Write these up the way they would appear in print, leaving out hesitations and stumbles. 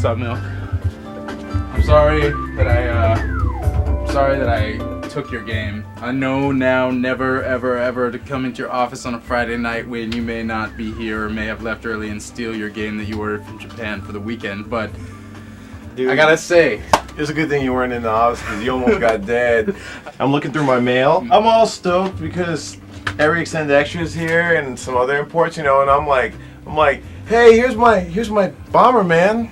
Stop milk. I'm sorry that I took your game. I know now never ever to come into your office on a Friday night when you may not be here or may have left early and steal your game that you ordered from Japan for the weekend, but dude, I gotta say, it's a good thing you weren't in the office because you almost got dead. I'm looking through my mail. I'm all stoked because every extended extra is here and some other imports, and I'm like, hey, here's my bomber, man.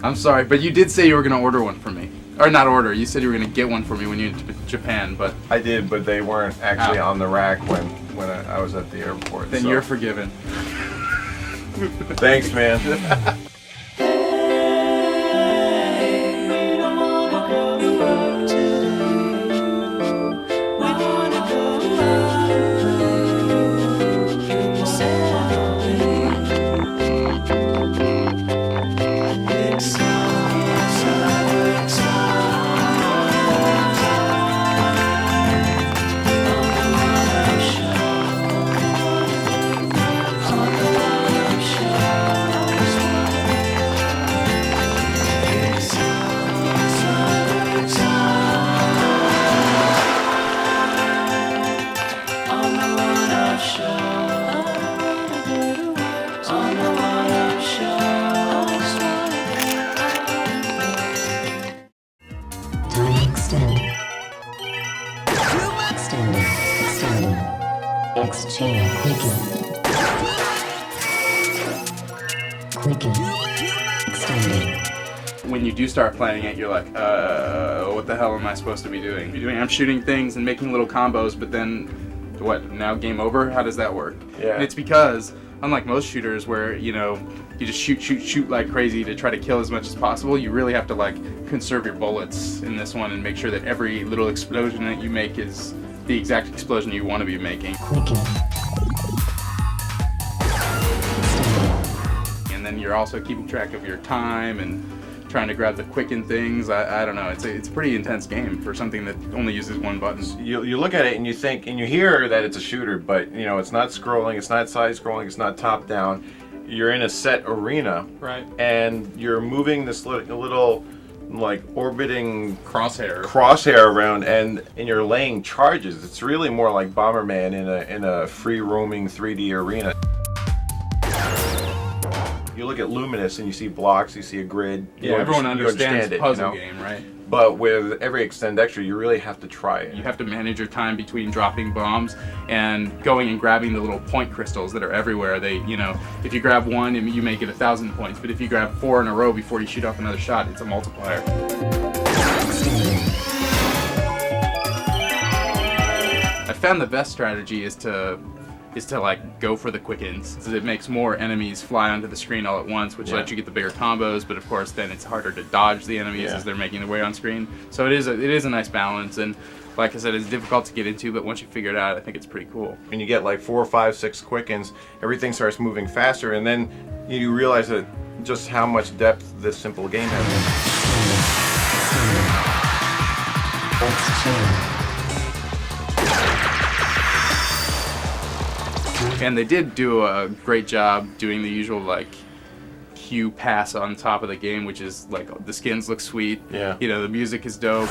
I'm sorry, but you did say you were gonna order one for me. Or not order, you said you were going to get one for me when you went to Japan, but... I did, but they weren't actually on the rack when I was at the airport. Then you're forgiven. Thanks, man. Exchange Quickie extended. When you do start playing it, you're like, what the hell am I supposed to be doing? I'm shooting things and making little combos, but then, what, now game over? How does that work? Yeah. And it's because, unlike most shooters where, you just shoot like crazy to try to kill as much as possible, you really have to, conserve your bullets in this one and make sure that every little explosion that you make is the exact explosion you want to be making. And then you're also keeping track of your time and trying to grab the quicken things. I don't know. It's a pretty intense game for something that only uses one button. You look at it and you think and you hear that it's a shooter, but it's not scrolling, it's not side scrolling, it's not top down. You're in a set arena, right? And you're moving this little orbiting crosshair around, and you're laying charges. It's really more like Bomberman in a free roaming 3D arena. You look at Luminous and you see blocks, you see a grid. Yeah, everyone understands puzzle game, right? But with every extend extra, you really have to try it. You have to manage your time between dropping bombs and going and grabbing the little point crystals that are everywhere. They, if you grab one, you make it 1,000 points. But if you grab 4 in a row before you shoot off another shot, it's a multiplier. I found the best strategy is to go for the quickens. It makes more enemies fly onto the screen all at once, which lets you get the bigger combos, but of course then it's harder to dodge the enemies as they're making their way on screen. So it is a nice balance, and like I said, it's difficult to get into, but once you figure it out, I think it's pretty cool. When you get 4, 5, 6 quickens, everything starts moving faster, and then you realize that just how much depth this simple game has. And they did do a great job doing the usual Q pass on top of the game, which is the skins look sweet. Yeah. The music is dope.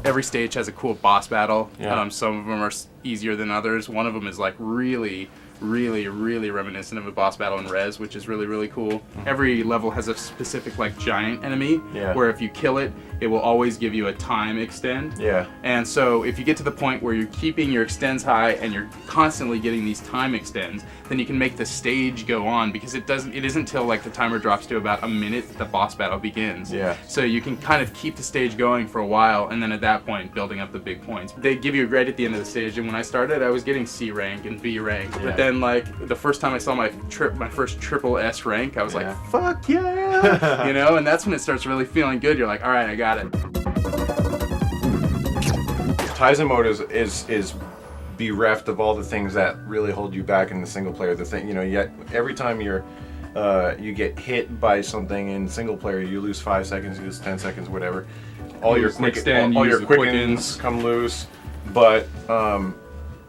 Every stage has a cool boss battle. Yeah. Some of them are easier than others. One of them is really reminiscent of a boss battle in Rez, which is really cool. Every level has a specific giant enemy, where if you kill it, it will always give you a time extend. Yeah. And so if you get to the point where you're keeping your extends high and you're constantly getting these time extends, then you can make the stage go on, because it isn't until the timer drops to about a minute that the boss battle begins. Yeah. So you can kind of keep the stage going for a while, and then at that point building up the big points. They give you a grade at the end of the stage, and when I started I was getting C rank and B rank, but then the first time I saw my first triple S rank, I was like, fuck yeah! And that's when it starts really feeling good. You're like, all right, I got it. Tizen mode is bereft of all the things that really hold you back in the single player. The thing, yet every time you get hit by something in single player, you lose 5 seconds, you lose 10 seconds, whatever. All your quickens come loose, but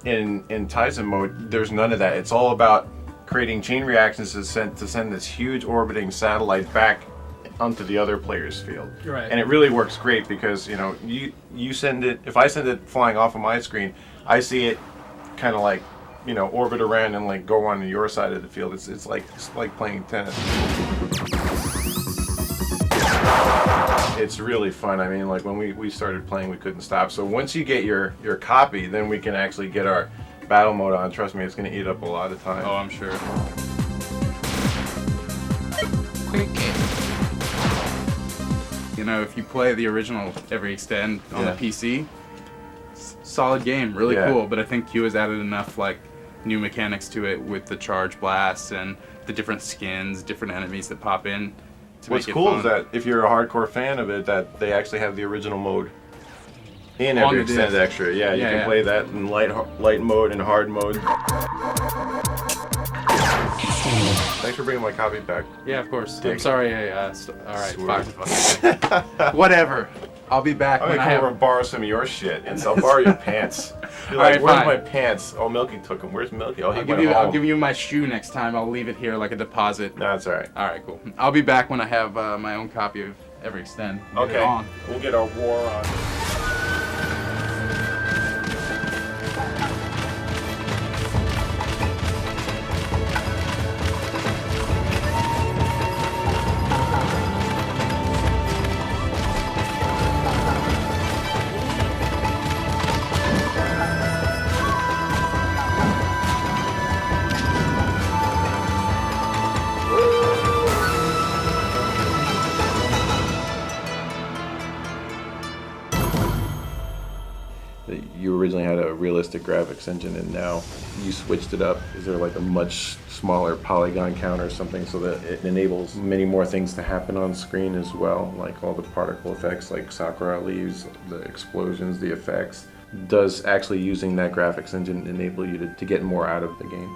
in Tizen mode, there's none of that. It's all about creating chain reactions to send this huge orbiting satellite back onto the other player's field. Right. And it really works great because you send it. If I send it flying off of my screen, I see it kind of like orbit around and like go on your side of the field. It's like playing tennis. It's really fun. I mean, like when we started playing, we couldn't stop. So once you get your copy, then we can actually get our battle mode on. Trust me, it's going to eat up a lot of time. Oh, I'm sure. If you play the original Every Extend on the PC, solid game, really cool. But I think Q has added enough like new mechanics to it with the charge blasts and the different skins, different enemies that pop in. What's cool is that if you're a hardcore fan of it, that they actually have the original mode in Every Extend Extra. Yeah, you can play that in light mode and hard mode. Thanks for bringing my copy back. Yeah, of course. I'm sorry. All right, fine. Whatever. I'll be back I'm when gonna I come over have. and borrow some of your shit, and I'll borrow your pants. You're like, where's my pants? Oh, Milky took them. Where's Milky? Oh, I'll give you my shoe next time. I'll leave it here like a deposit. No, that's all right. All right, cool. I'll be back when I have my own copy of Every Extend. Okay. We'll get our war on. You originally had a realistic graphics engine and now you switched it up. Is there like a much smaller polygon count or something so that it enables many more things to happen on screen as well, like all the particle effects like Sakura leaves, the explosions, the effects? Does actually using that graphics engine enable you to get more out of the game?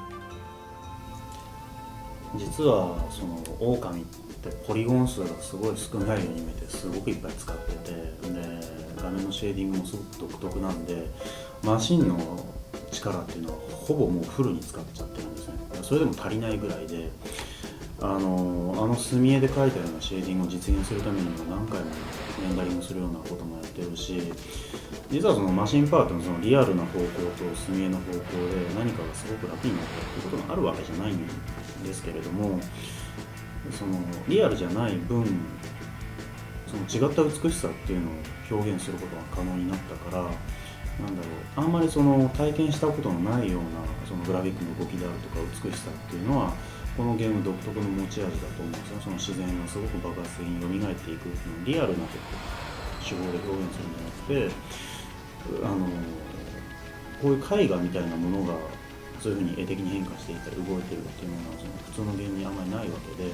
実はその狼ってポリゴン数がすごい少ないように見えてすごくいっぱい使ってて、で画面のシェーディングもすごく独特なんでマシンの力っていうのはほぼもうフルに使っちゃってるんですね。それでも足りないぐらいであの墨絵で描いたようなシェーディングを実現するためにも何回もレンダリングするようなこともやってるし、実はそのマシンパートのそのリアルな方向と墨絵の方向で何かがすごく楽になったっていうことがあるわけじゃないんですけれども、そのリアルじゃない分その違った美しさっていうのを表現することが可能になったから、なんだろう、あんまりその体験したことのないようなそのグラフィックの動きであるとか美しさっていうのはこのゲーム独特の持ち味だと思うんですよ。その自然がすごく爆発的に蘇っていくっていうのをリアルな手法で表現するんじゃなくて、こういう絵画みたいなものがそういうふうに絵的に変化していたり動いてるっていうのはその普通のゲームにあんまりないわけで、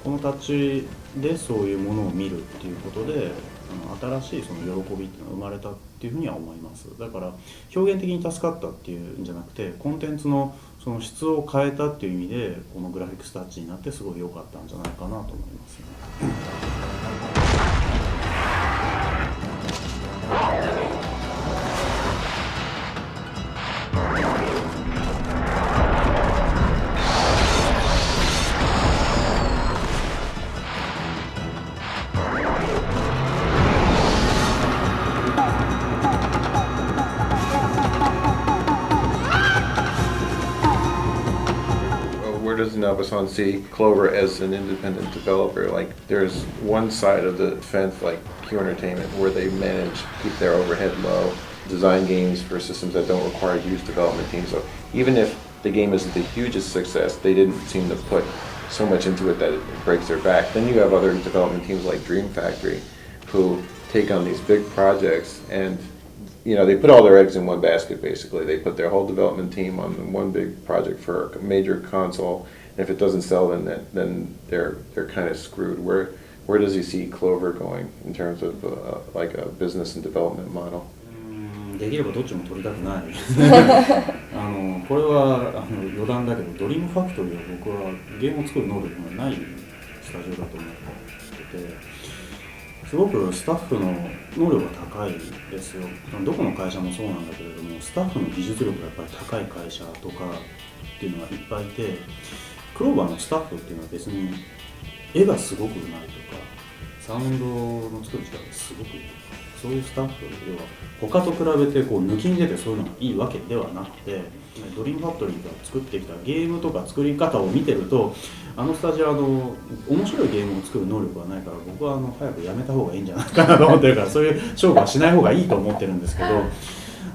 このタッチでそういうものを見るっていうことで新しいその喜びっていうのが生まれたっていうふうには思います。だから表現的に助かったっていうんじゃなくてコンテンツのその質を変えたっていう意味でこのグラフィックスタッチになってすごい良かったんじゃないかなと思いますね。Where does Nabasan see Clover as an independent developer? Like, there's one side of the fence, like Q Entertainment, where they manage to keep their overhead low, design games for systems that don't require huge development teams. So even if the game isn't the hugest success, they didn't seem to put so much into it that it breaks their back. Then you have other development teams like Dream Factory, who take on these big projects and they put all their eggs in one basket, basically. They put their whole development team on one big project for a major console. And if it doesn't sell, then they're kind of screwed. Where does he see Clover going in terms of like a business and development model? できればどっちも取りたくないこれは余談だけどドリームファクトリーは僕はゲームを作る能力がないスタジオだと思ってて、すごくスタッフの能力が高いですよ。どこの会社もそうなんだけれども、スタッフの技術力がやっぱり高い会社とかっていうのがいっぱいいて、クローバーのスタッフっていうのは別に絵がすごくうまいとか、サウンドの作る力がすごくいいとか、そういうスタッフ、要は他と比べてこう抜きに出てそういうのがいいわけではなくて、ドリームファクトリーが作ってきたゲームとか作り方を見てると、あのスタジオは面白いゲームを作る能力がないから、僕は早くやめた方がいいんじゃないかなと思ってるから、そういう勝負はしない方がいいと思ってるんですけど、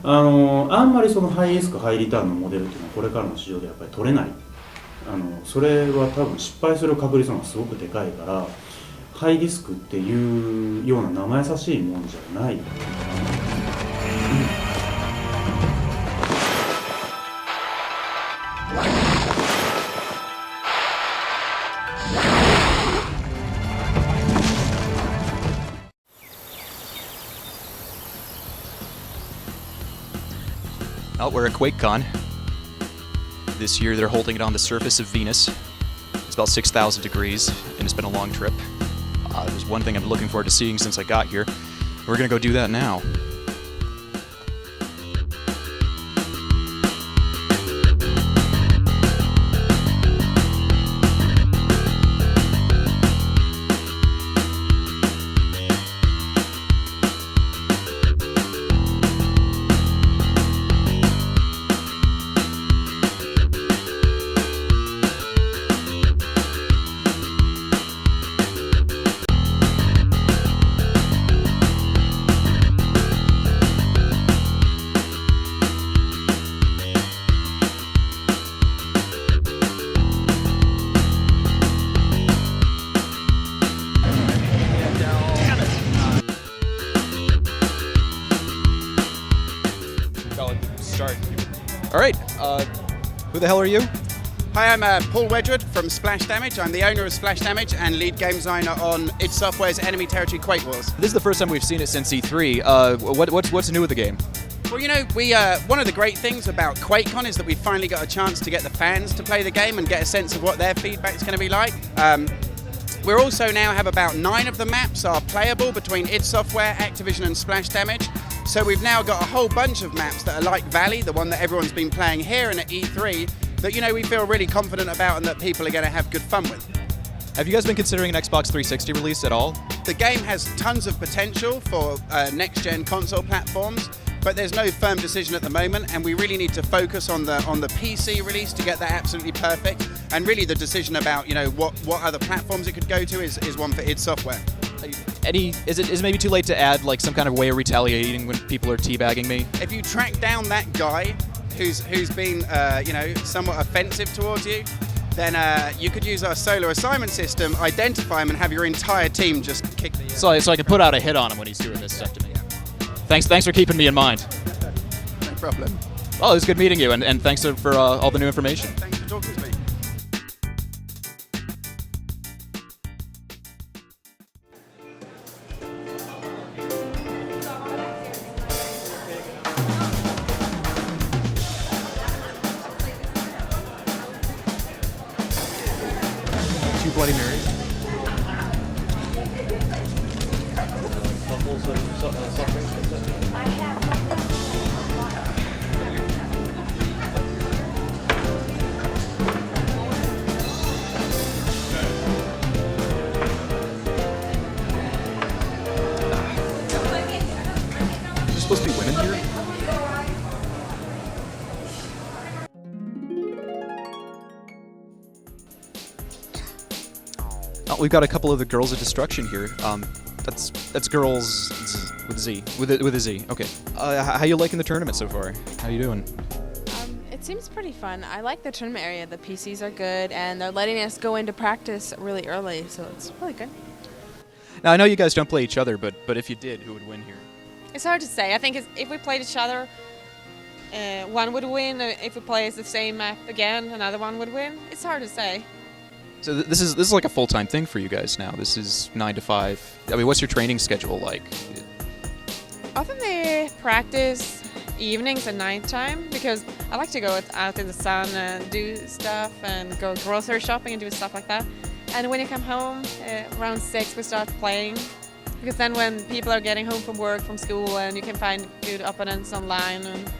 あんまりそのハイリスクハイリターンのモデルっていうのはこれからの市場でやっぱり取れない。それは多分失敗する確率がすごくでかいから、ハイリスクっていうような生優しいもんじゃない。Well, we're at Quakecon. This year they're holding it on the surface of Venus. It's about 6,000 degrees, and it's been a long trip. There's one thing I've been looking forward to seeing since I got here. We're gonna go do that now. All right, who the hell are you? Hi, I'm Paul Wedgwood from Splash Damage. I'm the owner of Splash Damage and lead game designer on id Software's Enemy Territory Quake Wars. This is the first time we've seen it since E3. What's new with the game? Well, you know, one of the great things about Quakecon is that we finally got a chance to get the fans to play the game and get a sense of what their feedback is going to be like. We also now have about 9 of the maps are playable between id Software, Activision and Splash Damage. So we've now got a whole bunch of maps that are like Valley, the one that everyone's been playing here and at E3, that, you know, we feel really confident about and that people are going to have good fun with. Have you guys been considering an Xbox 360 release at all? The game has tons of potential for next-gen console platforms, but there's no firm decision at the moment, and we really need to focus on the PC release to get that absolutely perfect. And really, the decision about, you know, what other platforms it could go to is one for id Software. Is it maybe too late to add like some kind of way of retaliating when people are teabagging me? If you track down that guy who's been you know, somewhat offensive towards you, then you could use our solo assignment system, identify him, and have your entire team just kick the. So I can put out a hit on him when he's doing this stuff to me. Thanks for keeping me in mind. No problem. Well, it was good meeting you, and thanks for all the new information. Thanks for talking to me. Two Bloody Marys. There's supposed to be women here? Oh, we've got a couple of the Girls of Destruction here. That's girls with a Z. Okay. How you liking the tournament so far? How you doing? It seems pretty fun. I like the tournament area. The PCs are good, and they're letting us go into practice really early, so it's really good. Now I know you guys don't play each other, but if you did, who would win here? It's hard to say. I think if we played each other, one would win. If we play the same map again, another one would win. It's hard to say. So this is like a full-time thing for you guys now. This is 9 to 5. I mean, what's your training schedule like? Often they practice evenings and nighttime because I like to go out in the sun and do stuff and go grocery shopping and do stuff like that. And when you come home around 6, we start playing Because then when people are getting home from work, from school, and you can find good opponents online. And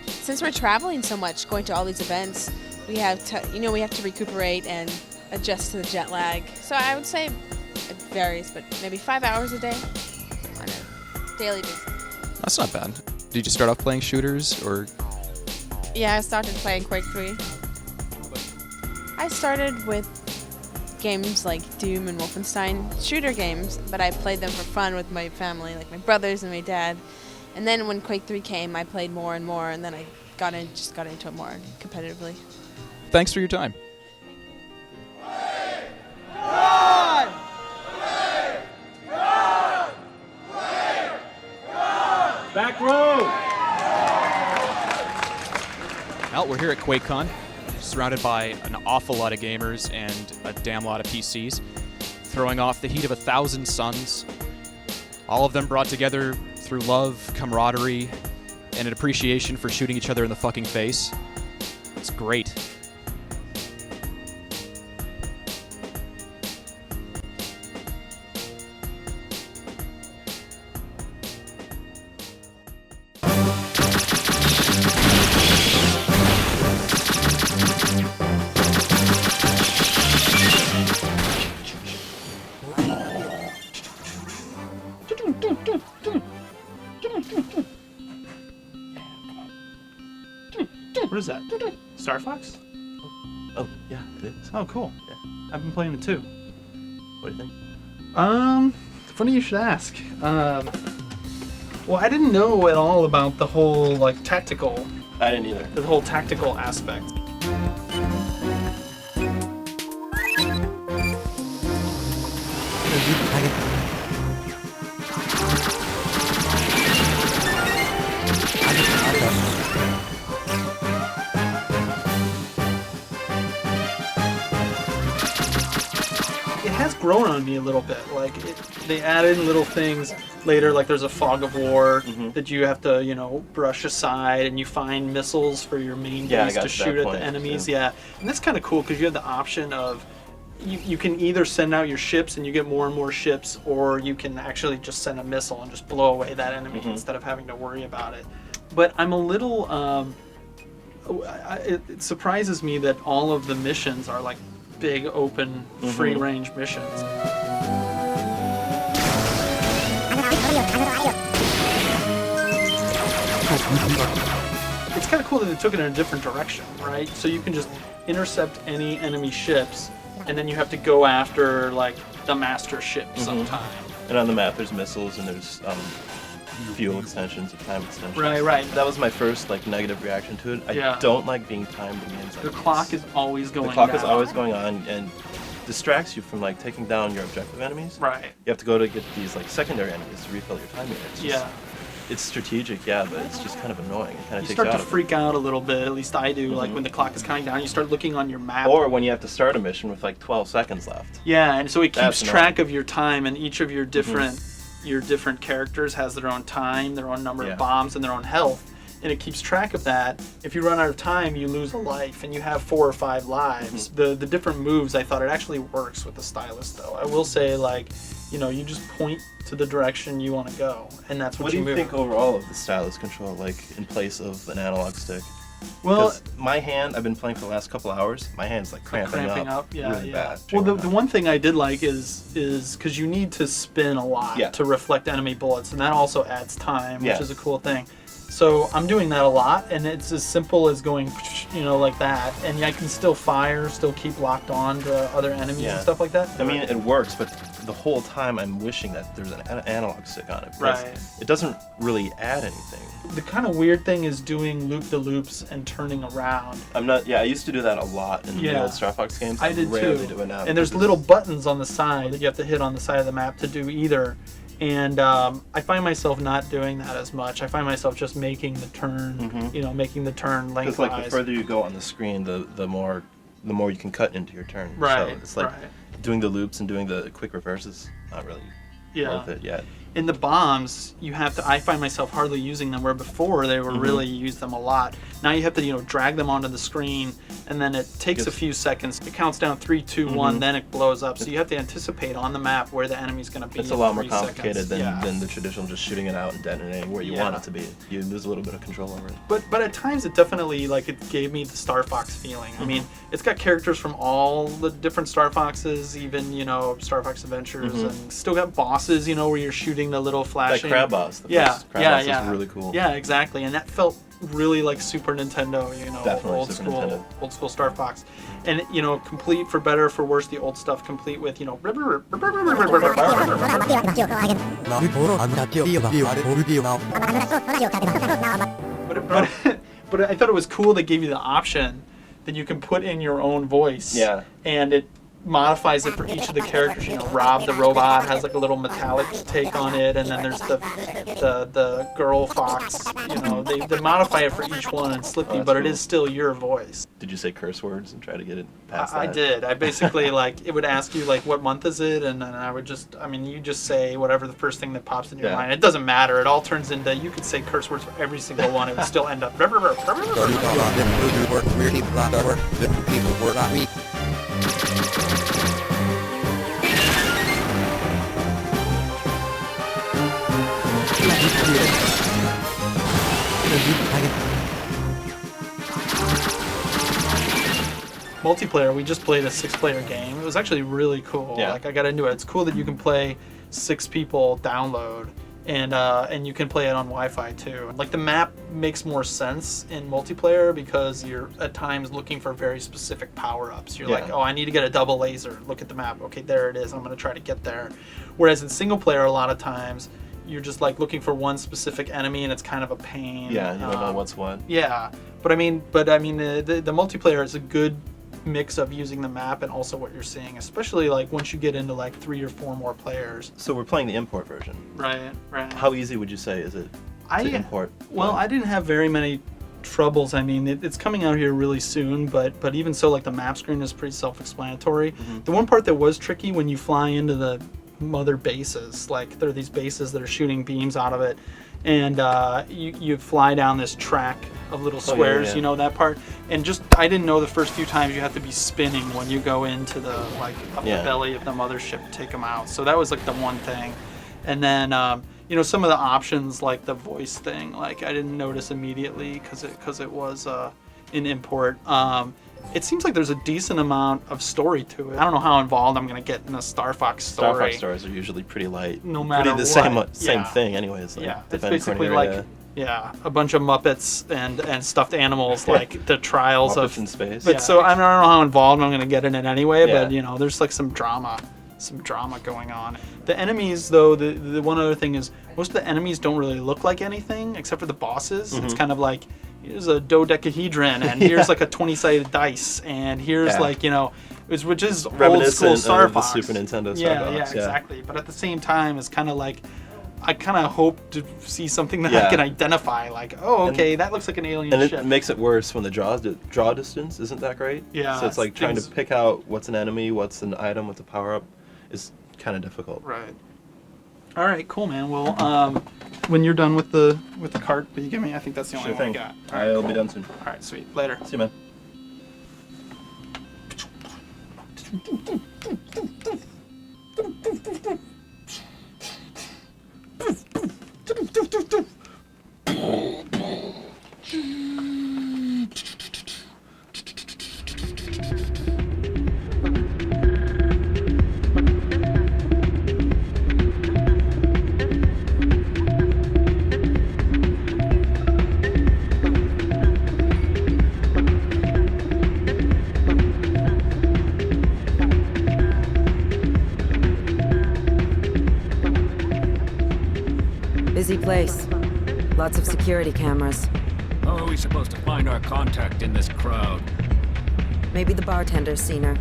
Since we're traveling so much, going to all these events, we have to, we have to recuperate and adjust to the jet lag. So I would say it varies, but maybe 5 hours a day on a daily basis. That's not bad. Did you start off playing shooters or? yeah, I started playing Quake 3. I started with games like Doom and Wolfenstein, shooter games, but I played them for fun with my family, like my brothers and my dad. And then when Quake 3 came, I played more and more, and then I got into it more competitively. Thanks for your time. Back row! Well, we're here at Quakecon, surrounded by an awful lot of gamers and a damn lot of PCs, throwing off the heat of 1,000 suns. All of them brought together through love, camaraderie, and an appreciation for shooting each other in the fucking face. It's great. What is that? Starfox? Oh, yeah, it is. Oh, cool. Yeah. I've been playing it too. What do you think? Funny you should ask. Well, I didn't know at all about the whole, like, tactical, I didn't either. the whole tactical aspect. It has grown on me a little bit. Like, they added little things later, like there's a fog of war that you have to, brush aside, and you find missiles for your main Yeah, I base got to to that shoot at point, the enemies. too. Yeah, and that's kind of cool because you have the option of you can either send out your ships and you get more and more ships, or you can actually just send a missile and just blow away that enemy instead of having to worry about it. But I'm a little. It surprises me that all of the missions are like big, open, free-range missions. It's kind of cool that they took it in a different direction, right? So you can just intercept any enemy ships, and then you have to go after like the master ship sometime. And on the map, there's missiles and there's fuel extensions and time extensions. Right. That was my first negative reaction to it. I don't like being timed against The enemies. clock is always going The clock down. is always going on and distracts you from taking down your objective enemies. Right. You have to go to get these secondary enemies to refill your time units. Yeah. It's strategic, yeah, but it's just kind of annoying. It kind of You takes start you to out of freak out a little bit, at least I do, like when the clock is counting down, you start looking on your map. it. Or when you have to start a mission with 12 seconds left. Yeah, and so it That's keeps annoying. track of your time, and each of your different characters has their own time, their own number Yeah. of bombs, and their own health. And it keeps track of that. If you run out of time, you lose a life, and you have 4 or 5 lives. The different moves, I thought it actually works with the stylus, though. I will say, you just point to the direction you want to go, and that's what, What do you move. think overall of the stylus control, in place of an analog stick? Well, 'Cause my hand, I've been playing for the last couple hours, my hand's cramping up yeah, really yeah. bad. Well, the one thing I did like is because you need to spin a lot Yeah. to reflect enemy bullets, and that also adds time, which Yeah. is a cool thing. So I'm doing that a lot, and it's as simple as going, like that, and I can still fire, still keep locked on to other enemies Yeah. and stuff like that. I mean, it works, but the whole time I'm wishing that there's an analog stick on it. Because Right. it doesn't really add anything. The kind of weird thing is doing loop-the-loops and turning around. I used to do that a lot in the Yeah. old Starfox games. I did rarely too. do it now. And there's because little buttons on the side that you have to hit on the side of the map to do either. And I find myself not doing that as much. I find myself just making the turn, making the turn Because lengthwise. the further you go on the screen, the more you can cut into your turn. Right, So it's right. doing the loops and doing the quick reverses not really Yeah. worth it yet. in the bombs, you have to. I find myself hardly using them, where before they were really use them a lot. Now you have to drag them onto the screen, and then it takes a few seconds. It counts down 3, 2, 1, then it blows up. So you have to anticipate on the map where the enemy's going to be. It's a lot more complicated seconds. than the traditional just shooting it out and detonating where you want it to be. You lose a little bit of control over it. But at times it definitely it gave me the Starfox feeling. I mean, it's got characters from all the different Star Foxes, even Star Fox Adventures, and still got bosses. Where you're shooting the little flashing. That crab boss. The first crab boss is really cool. Yeah, exactly, and that felt really like Super Nintendo. Definitely old Super school, Nintendo. old school Star Fox, and complete for better or for worse. The old stuff complete with But I thought it was cool they gave you the option that you can put in your own voice. Yeah. And it modifies it for each of the characters. Rob the robot has a little metallic take on it, and then there's the girl fox. They modify it for each one, and Slippy, but it is still your voice. Did you say curse words and try to get it past that? I did. I basically it would ask you what month is it, and then I would you just say whatever the first thing that pops in your mind. It doesn't matter. It all turns into, you could say curse words for every single one. It would still end up. Multiplayer, we just played a 6-player game. It was actually really cool. Yeah. I got into it. It's cool that you can play 6 people download, and you can play it on Wi-Fi too. The map makes more sense in multiplayer because you're at times looking for very specific power-ups. You're like, oh, I need to get a double laser. Look at the map. Okay, there it is. I'm going to try to get there. Whereas in single player, a lot of times you're just looking for one specific enemy, and it's kind of a pain. Yeah, you don't know what's what. Yeah, but I mean, the multiplayer is a good mix of using the map and also what you're seeing, especially once you get into 3 or 4 more players. So we're playing the import version. Right. How easy would you say is it to import? Well, I didn't have very many troubles. I mean, it's coming out here really soon, but even so, the map screen is pretty self-explanatory. The one part that was tricky when you fly into the mother bases, there are these bases that are shooting beams out of it, and you fly down this track of little squares, that part, and I didn't know the first few times you have to be spinning when you go into the up the belly of the mothership to take them out. So that was the one thing. And then some of the options, the voice thing, I didn't notice immediately because it was in import. It seems like there's a decent amount of story to it. I don't know how involved I'm going to get in the Starfox story. Starfox stories are usually pretty light. No matter the what. same thing anyways. It's basically a bunch of Muppets and stuffed animals, the trials Muppets in space. But so I don't know how involved I'm going to get in it anyway, but there's some drama going on. The enemies, though, the one other thing is most of the enemies don't really look like anything except for the bosses. It's kind of here's a dodecahedron, and here's a 20-sided dice, and here's which is old school Star Fox. The Super Nintendo Star Fox. Yeah, exactly. But at the same time, it's kind of I kind of hope to see something that I can identify. That looks like an alien ship. And it makes it worse when the draw distance isn't that great. Yeah. So it's trying to pick out what's an enemy, what's an item, what's a power-up is kind of difficult. Right. All right, cool, man. Well, when you're done with the cart that you give me, I think that's the only one I got. All right, I'll be done soon. All right, sweet. Later. See you, man. Busy place. Lots of security cameras. How are we supposed to find our contact in this crowd? Maybe the bartender's seen her.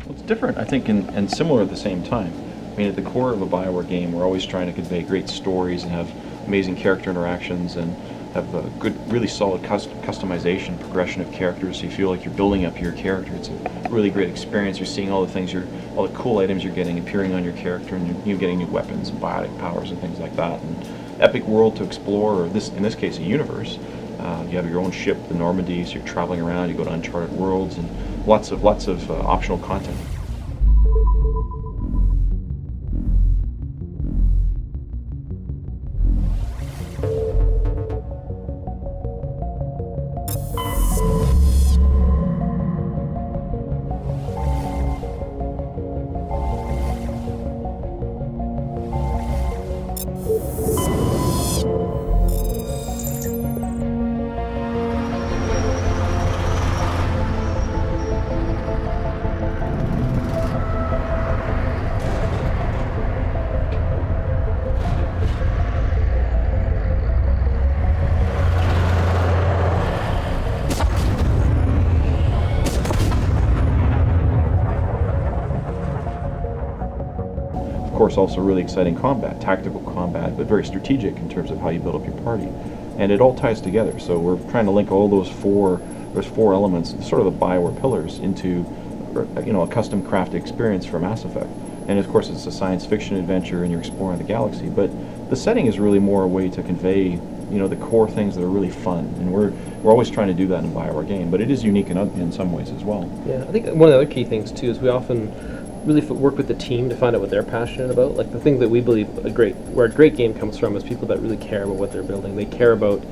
Well, it's different, I think, and similar at the same time. I mean, at the core of a BioWare game, we're always trying to convey great stories and have amazing character interactions and have a good, really solid customization, progression of characters, so you feel like you're building up your character. It's a really great experience. You're seeing all the things, all the cool items you're getting appearing on your character, and you're getting new weapons and biotic powers and things like that. And epic world to explore, or in this case, a universe. You have your own ship, the Normandy, so you're traveling around. You go to uncharted worlds, and lots of optional content. Of course, also really exciting combat, tactical combat, but very strategic in terms of how you build up your party. And it all ties together, so we're trying to link all those four elements, sort of the BioWare pillars, into a custom crafted experience for Mass Effect. And of course it's a science fiction adventure and you're exploring the galaxy, but the setting is really more a way to convey the core things that are really fun, and we're always trying to do that in a BioWare game, but it is unique in some ways as well. Yeah, I think one of the other key things too is we often really work with the team to find out what they're passionate about. Like the thing that we believe where a great game comes from is people that really care about what they're building. They care about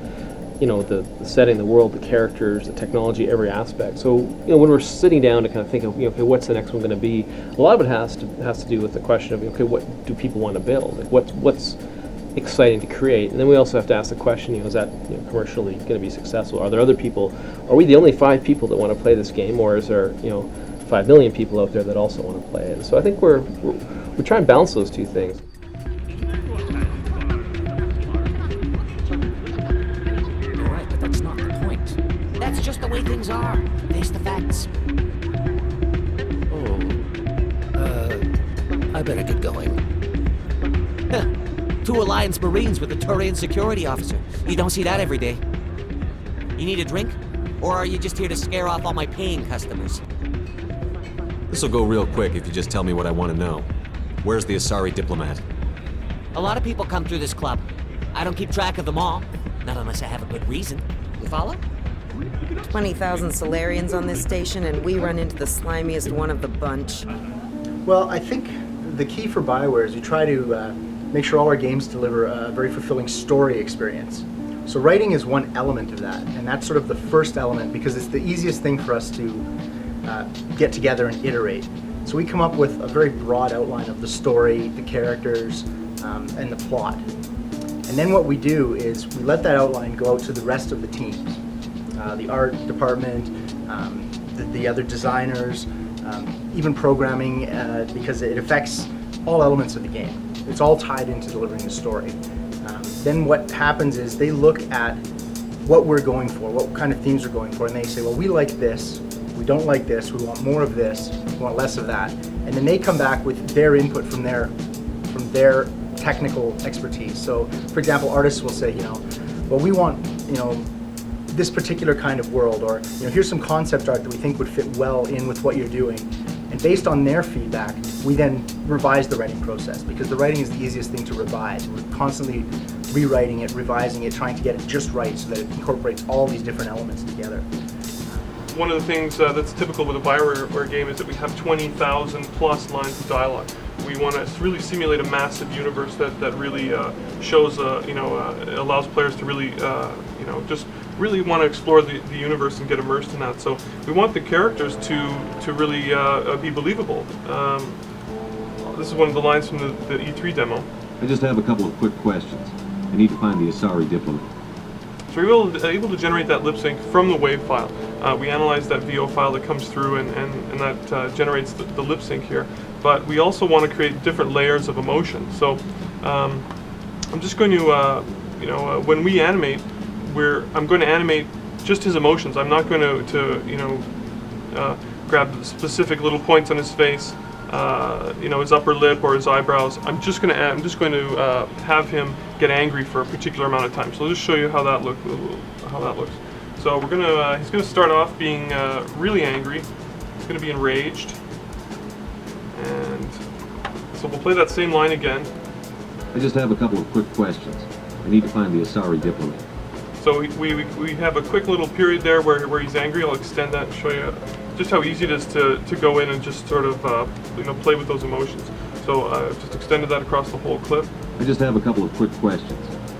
the setting, the world, the characters, the technology, every aspect. So when we're sitting down to kind of think of okay, what's the next one going to be, a lot of it has to do with the question of okay, what do people want to build? Like what's exciting to create? And then we also have to ask the question, is that commercially going to be successful? Are there other people? Are we the only 5 people that want to play this game, or is there 5 million people out there that also want to play it? And so I think we try and balance those two things. Right, but that's not the point. That's just the way things are. Face the facts. I better get going. 2 Alliance Marines with a Turian security officer. You don't see that every day. You need a drink? Or are you just here to scare off all my paying customers? This'll go real quick if you just tell me what I want to know. Where's the Asari diplomat? A lot of people come through this club. I don't keep track of them all. Not unless I have a good reason. You follow? 20,000 Solarians on this station, and we run into the slimiest one of the bunch. Well, I think the key for BioWare is we try to make sure all our games deliver a very fulfilling story experience. So writing is one element of that, and that's sort of the first element because it's the easiest thing for us to get together and iterate. So we come up with a very broad outline of the story, the characters, and the plot. And then what we do is we let that outline go out to the rest of the teams, the art department, the other designers, even programming, because it affects all elements of the game. It's all tied into delivering the story. Then what happens is they look at what we're going for, what kind of themes we're going for, and they say, well, we like this, we don't like this, we want more of this, we want less of that. And then they come back with their input from their technical expertise. So, for example, artists will say, well, we want, this particular kind of world, or here's some concept art that we think would fit well in with what you're doing. And based on their feedback, we then revise the writing process, because the writing is the easiest thing to revise. We're constantly rewriting it, revising it, trying to get it just right so that it incorporates all these different elements together. One of the things that's typical with a BioWare game is that we have 20,000 plus lines of dialogue. We want to really simulate a massive universe that really shows, allows players to really, just really want to explore the universe and get immersed in that. So we want the characters to really be believable. This is one of the lines from the E3 demo. I just have a couple of quick questions. I need to find the Asari diplomat. So we're able to generate that lip sync from the WAV file. We analyze that VO file that comes through and that generates the lip sync here. But we also want to create different layers of emotion. So I'm just going to, when we animate, I'm going to animate just his emotions. I'm not going to grab specific little points on his face, his upper lip or his eyebrows. I'm just going to have him get angry for a particular amount of time. So I'll just show you how that looks. So we're gonna he's gonna start off being really angry. He's gonna be enraged, and so we'll play that same line again. I just have a couple of quick questions. I need to find the Asari diplomat. So we have a quick little period there where he's angry. I'll extend that and show you just how easy it is to go in and just sort of play with those emotions. So I've just extended that across the whole clip. I just have a couple of quick questions.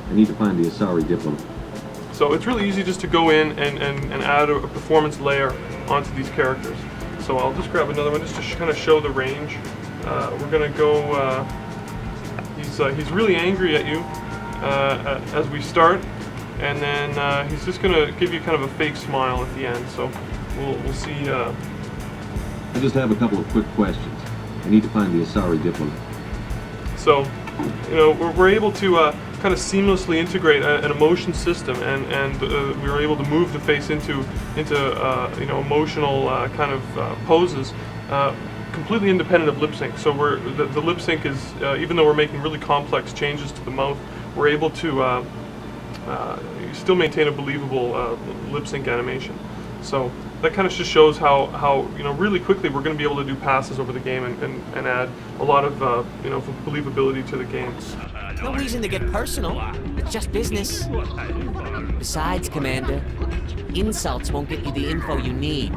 I need to find the Asari diplomat. So it's really easy just to go in and add a performance layer onto these characters. So I'll just grab another one just to kind of show the range. We're gonna go. He's really angry at you as we start. And then he's just gonna give you kind of a fake smile at the end. So we'll see. I just have a couple of quick questions. I need to find the Asari diplomat. So, we're able to kind of seamlessly integrate an emotion system, and we were able to move the face into emotional kind of poses, completely independent of lip sync. So the lip sync is even though we're making really complex changes to the mouth, we're able to still maintain a believable lip sync animation. So that kind of just shows how really quickly we're going to be able to do passes over the game and add a lot of believability to the game. No reason to get personal. It's just business. Besides, Commander, insults won't get you the info you need.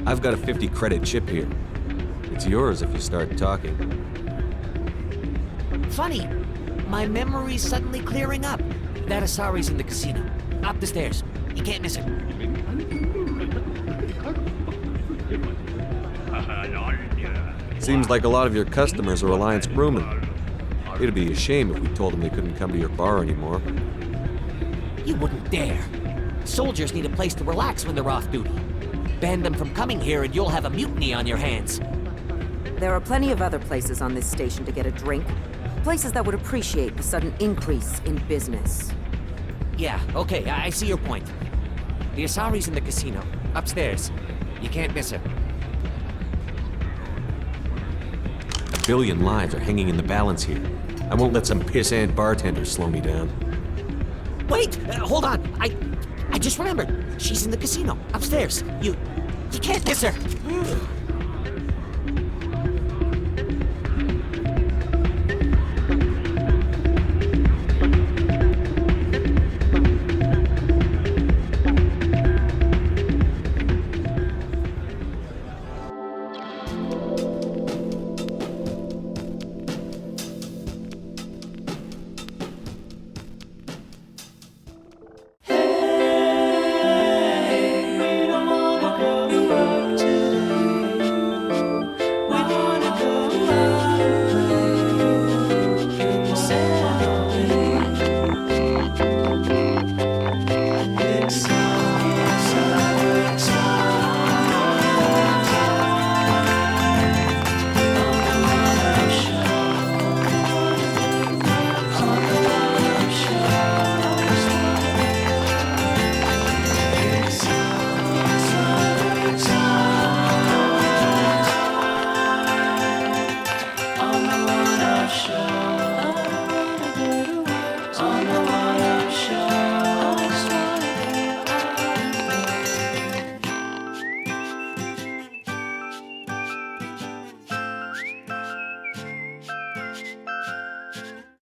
I've got a 50 credit chip here. It's yours if you start talking. Funny, my memory's suddenly clearing up. That Asari's in the casino. Up the stairs. You can't miss her. Seems like a lot of your customers are Alliance crewmen. It'd be a shame if we told them they couldn't come to your bar anymore. You wouldn't dare. Soldiers need a place to relax when they're off duty. Ban them from coming here and you'll have a mutiny on your hands. There are plenty of other places on this station to get a drink. Places that would appreciate the sudden increase in business. Yeah, okay, I see your point. The Asari's in the casino, upstairs. You can't miss her. 1 billion lives are hanging in the balance here. I won't let some pissant bartender slow me down. Wait! Hold on! I just remembered. She's in the casino, upstairs. You can't miss her!